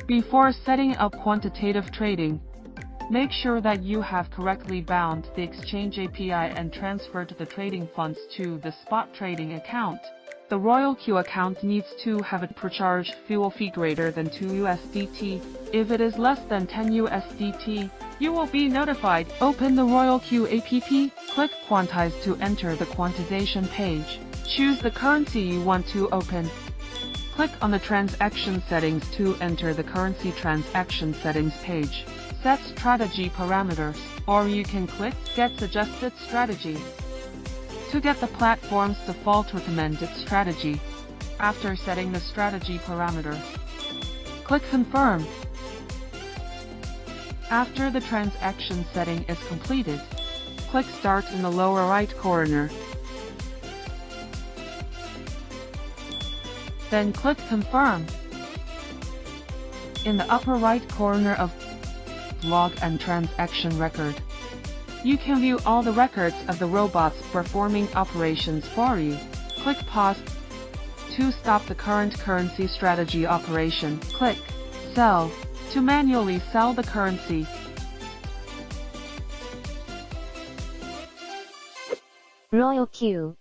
Before setting up quantitative trading, make sure that you have correctly bound the exchange API and transferred the trading funds to the spot trading account. The Royalq account needs to have a per-charge fuel fee greater than 2 USDT. If it is less than 10 USDT, you will be notified. Open the Royalq app, click Quantize to enter the quantization page. Choose the currency you want to open. Click on the transaction settings to enter the currency transaction settings page. Set strategy parameters, or you can click Get Suggested Strategy to get the platform's default recommended strategy. After setting the strategy parameters, click Confirm. After the transaction setting is completed, click Start in the lower right corner. Then click Confirm. In the upper right corner of Log and Transaction Record, you can view all the records of the robots performing operations for you. Click Pause to stop the current currency strategy operation. Click Sell to manually sell the currency. Royalq.